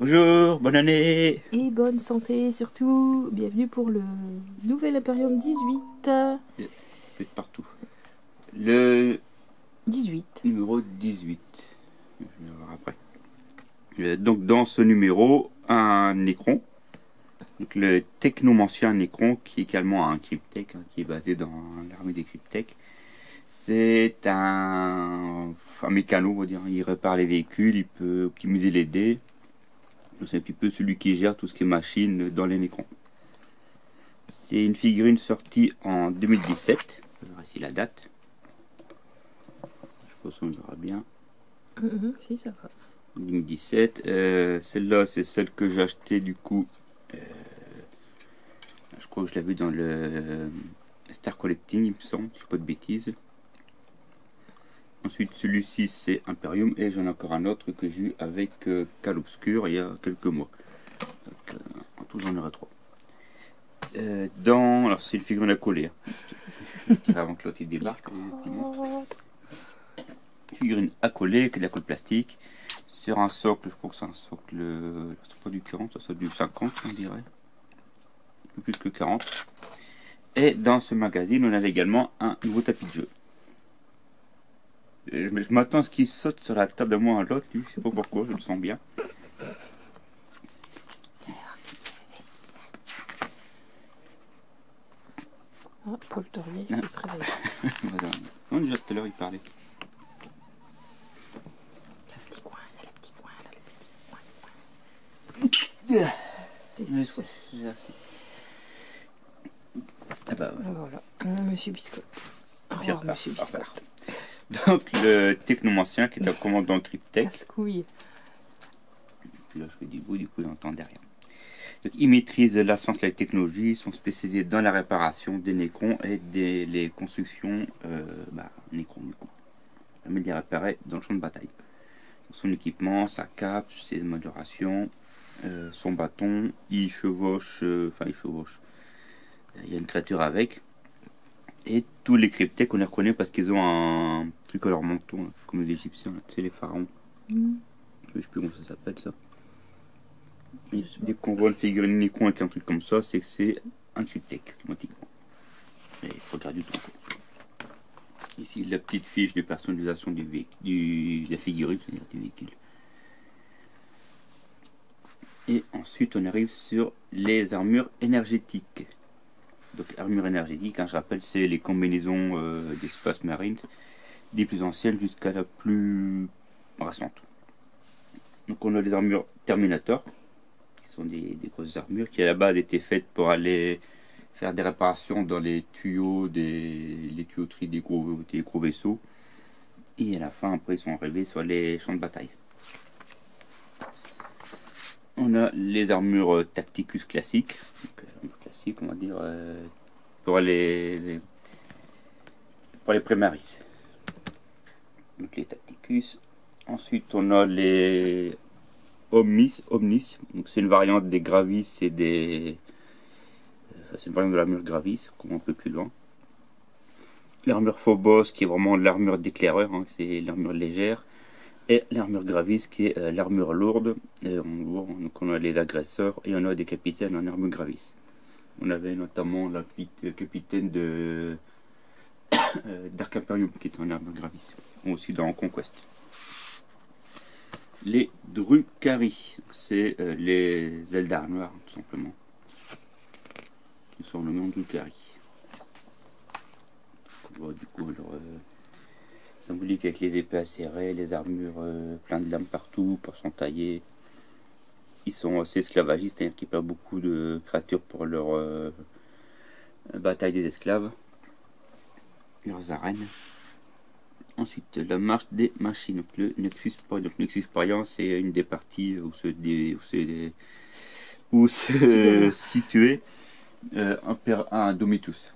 Bonjour, bonne année. Et bonne santé surtout. Bienvenue pour le nouvel Imperium 18. Faites partout. Le 18. numéro 18. Je vais voir après. Donc dans ce numéro, un Necron. Donc le technomancien Necron, qui est également un cryptech, qui est basé dans l'armée des cryptech. C'est un mécano, on va dire. Il répare les véhicules, il peut optimiser les dés. C'est un petit peu celui qui gère tout ce qui est machine dans les Necrons. C'est une figurine sortie en 2017. Je vais voir ici la date. Je pense qu'on verra bien. Si, ça va. 2017. Celle-là, c'est celle que j'ai achetée du coup. Je crois que je l'avais dans le Star Collecting, il me semble, si je ne dis pas de bêtises. Ensuite, celui-ci, c'est Imperium. Et j'en ai encore un autre que j'ai eu avec Cal Obscur il y a quelques mois. Donc, en tout, j'en aurai 3. Alors, c'est une figurine à coller. Avant que l'autre il débarque. Figurine à coller avec de la colle plastique. Sur un socle, je crois que c'est un socle. C'est pas du 40, ça c'est du 50, on dirait. Un peu plus que 40. Et dans ce magazine, on avait également un nouveau tapis de jeu. Je m'attends à ce qu'il saute sur la table de moi à l'autre, lui. Je sais pas pourquoi, je le sens bien. Ah, Poltergeist qui se réveille. Non, déjà tout à l'heure, il parlait. Le petit coin, il y a le petit coin, là, le petit coin. Tes souhaits. Merci. Ah bah, ouais. Voilà, Monsieur Biscotte. Au revoir, Monsieur Biscotte. Donc le technomancien qui est un commandant cryptech. Casse-couille. Là je fais du bruit, du coup j'entends derrière. Donc il maîtrise la science et la technologie, ils sont spécialisés dans la réparation des Necrons et les constructions Necrons du coup. Il les réparer dans le champ de bataille. Donc, son équipement, sa cape, ses améliorations, son bâton, il chevauche, il y a une créature avec. Et tous les cryptech on les reconnaît parce qu'ils ont un truc à leur menton, là, comme les Égyptiens, tu sais, les pharaons. Je sais plus comment ça s'appelle ça. Et dès qu'on voit une figurine Necron avec un truc comme ça, c'est que c'est un cryptech automatiquement. Et il faut regarder tout. Ici la petite fiche de personnalisation de la figurine, c'est-à-dire du véhicule. Et ensuite on arrive sur les armures énergétiques. Donc armure énergétique, je rappelle, c'est les combinaisons des Space Marines, des plus anciennes jusqu'à la plus récente. Donc on a les armures Terminator, qui sont des grosses armures, qui à la base étaient faites pour aller faire des réparations dans les tuyaux, les tuyauteries des gros vaisseaux. Et à la fin, après, ils sont arrivés sur les champs de bataille. On a les armures Tacticus classiques. Donc, classiques, on va dire, pour les Primaris. Donc les Tacticus. Ensuite, on a les Omnis. Donc c'est une variante des Gravis et des... c'est une variante de l'armure Gravis, comme un peu plus loin. L'armure Phobos, qui est vraiment l'armure d'éclaireur, c'est l'armure légère. Et l'armure Gravis, qui est l'armure lourde. Et donc on a les agresseurs et on a des capitaines en armure Gravis. On avait notamment la capitaine de Dark Imperium, qui est en armure Gravis. Aussi dans Conquest. Les Drukhari, c'est les Eldar noirs, tout simplement. Ils sont nommés en Drukhari. On voit du coup leur symbolique avec les épées acérées, les armures plein de lames partout pour s'entailler. Ils sont assez esclavagistes, c'est-à-dire qu'ils perdent beaucoup de créatures pour leur bataille des esclaves, leurs arènes. Ensuite, la marche des machines. Donc, le Nexus Parian, c'est une des parties où se situait un Domitus.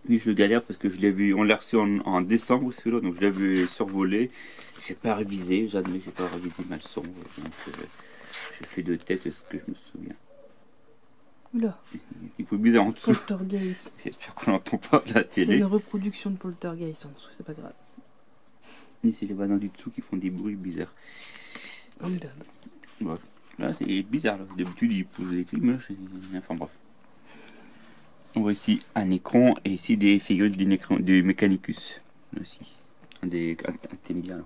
Lui, je galère parce que je l'ai vu, on l'a reçu en décembre, celui-là, donc je l'ai vu survoler. J'ai pas révisé, j'admets, j'ai pas révisé ma leçon. Donc, j'ai fait de tête ce que je me souviens. Oula. Il faut bizarre en dessous. Poltergeist. J'espère qu'on n'entend pas la C'est télé. une reproduction de Poltergeist en dessous, c'est pas grave. Et c'est les voisins du dessous qui font des bruits bizarres. Comme d'hab. Ouais. Là, c'est bizarre. Là. D'habitude, il pose des clips, mais là, c'est... Enfin, bref. On voit ici un écran et ici des figurines du Mechanicus. Là aussi. Un thème bien. Là.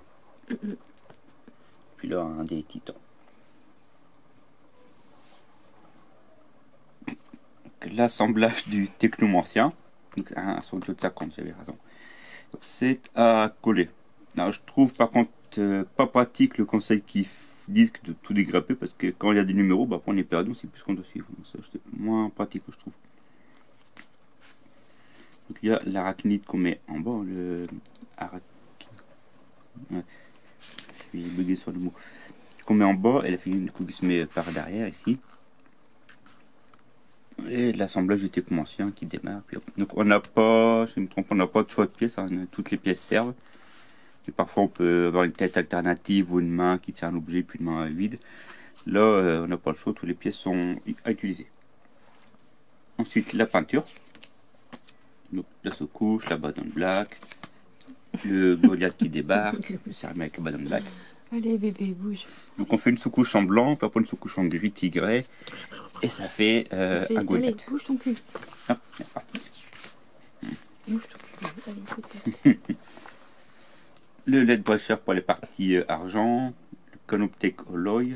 Puis là, un des titans. L'assemblage du technomancien. Donc, sur le 50, j'avais raison. C'est à coller. Alors, je trouve par contre pas pratique le conseil qui disent de tout dégrapper parce que quand il y a des numéros, bah, après on est perdu, on sait plus ce qu'on doit suivre. Donc, ça, c'est moins pratique, je trouve. Donc, il y a l'arachnide qu'on met en bas. Le ouais. Je vais bugger sur le mot. Qu'on met en bas et la figurine qui se met par derrière ici. Et l'assemblage du technomancien qui démarre. Puis, donc on n'a pas, je me trompe, on n'a pas de choix de pièces, hein, toutes les pièces servent. Et parfois on peut avoir une tête alternative ou une main qui tient un objet puis une main vide. Là on n'a pas le choix, toutes les pièces sont à utiliser. Ensuite la peinture. Donc la sous-couche, la Baden Black, le Goliath qui débarque, le céramique avec la Baden Black. Allez bébé, bouge. Donc on fait une sous-couche en blanc, puis après une sous-couche en gris tigré. Et ça fait un Goliath. Allez, bouge ton cul. Hop, c'est parti. Bouge ton cul. Allez, c'est Le LED brusher pour les parties argent, le Canoptech Alloy,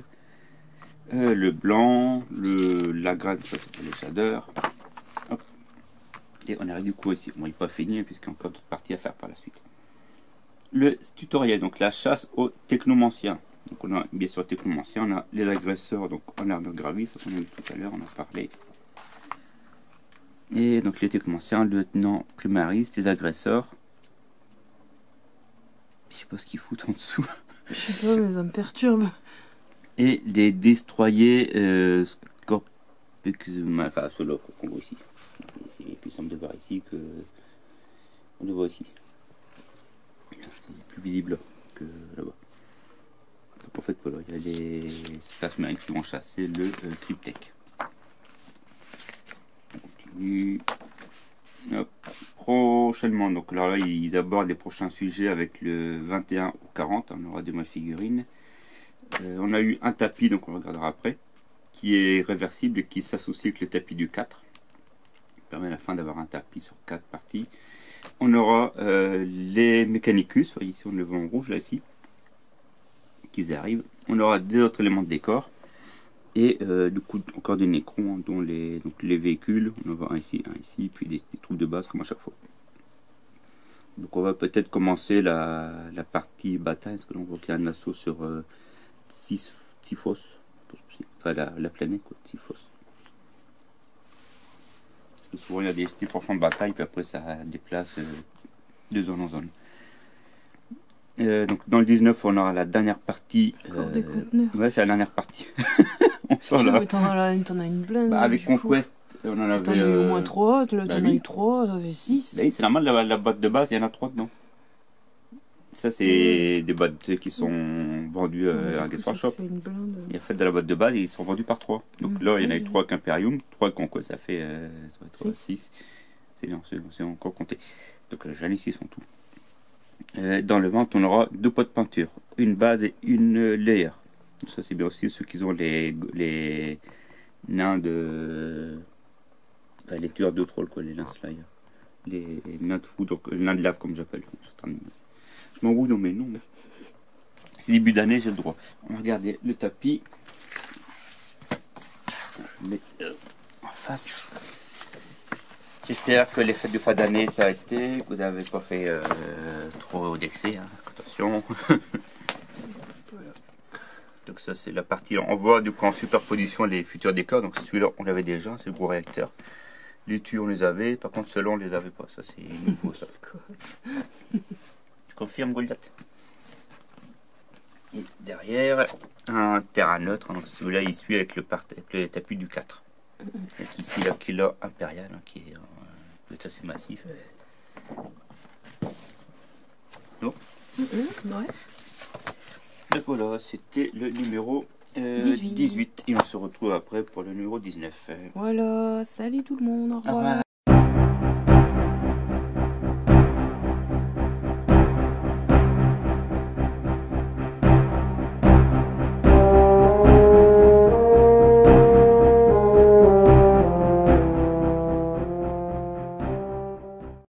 le blanc, la gratte, ça c'est pour les shaders. Hop. Et on arrive du coup ici. Bon, il n'est pas fini puisqu'il y a encore d'autres parties à faire par la suite. Le tutoriel, donc la chasse aux technomanciens. Donc on a bien sûr technomanciens, on a les agresseurs, donc en armure gravie, ça qu'on a vu tout à l'heure, on a parlé. Et donc les technomanciens, lieutenant primariste, les agresseurs. Je sais pas ce qu'ils foutent en dessous. Je sais pas, mais ça me perturbe. Et les destroyers enfin ceux-là qu'on voit ici. C'est plus simple de voir ici que on le voit ici. C'est plus visible là que là-bas. Donc en fait voilà, il y a les espaces marines qui vont chasser le Cryptek. On continue. Hop. Prochainement, donc alors là ils abordent les prochains sujets avec le 21 au 40, on aura des modes figurines. On a eu un tapis, donc on regardera après, qui est réversible et qui s'associe avec le tapis du 4. Ça permet à la fin d'avoir un tapis sur 4 parties. On aura les Mechanicus, voyez ici on le voit en rouge là ici, qui arrivent. On aura des autres éléments de décor. Et du coup encore des Necrons, hein, dont les véhicules, on en voit un ici, puis des troupes de base comme à chaque fois. Donc on va peut-être commencer la partie bataille, parce que l'on voit qu'il y a un assaut sur Typhos, enfin la planète quoi, Typhos. Parce que souvent il y a des franchement de bataille, puis après ça déplace de zone en zone. Donc dans le 19 on aura la dernière partie. Des conteneurs. Ouais, c'est la dernière partie. Mais t'en as une blinde. Bah, avec Conquest, on en avait. T'en as eu au moins 3, là bah t'en as eu 3, ça fait 6. Bah oui, c'est normal, la boîte de base, il y en a 3 dedans. Ça, c'est des boîtes qui sont vendues à Guest Shop. Il y a fait de la boîte de base et ils sont vendus par 3. Donc là, il y en a eu 3 avec Imperium, 3 avec Conquest, ça fait 6. C'est bien, c'est encore compté. Donc j'en ai 6 en tout. Dans le ventre, on aura 2 pots de peinture, une base et une layer. Ça c'est bien aussi ceux qui ont les nains de... Enfin, les tueurs de trolls quoi, les nains slayer. Les nains de foudre, les nains de lave comme j'appelle. Je m'embrouille dans mes noms. C'est début d'année, j'ai le droit. On va regarder le tapis. Je mets en face. J'espère que les fêtes de fin d'année ça a été, que vous n'avez pas fait trop d'excès, hein. Attention. Donc ça c'est la partie, on voit du coup en superposition les futurs décors, donc celui-là on l'avait déjà, c'est le gros réacteur. Les tuyaux on les avait, par contre ceux-là on les avait pas, ça c'est nouveau ça. Tu confirmes Goliath? Et derrière, un terrain neutre, donc celui-là il suit avec le tapis du 4. Donc ici la Killer Impérial, hein, qui est assez massif. Non Ouais. Donc voilà, c'était le numéro 18. Et on se retrouve après pour le numéro 19. Voilà, salut tout le monde, au revoir.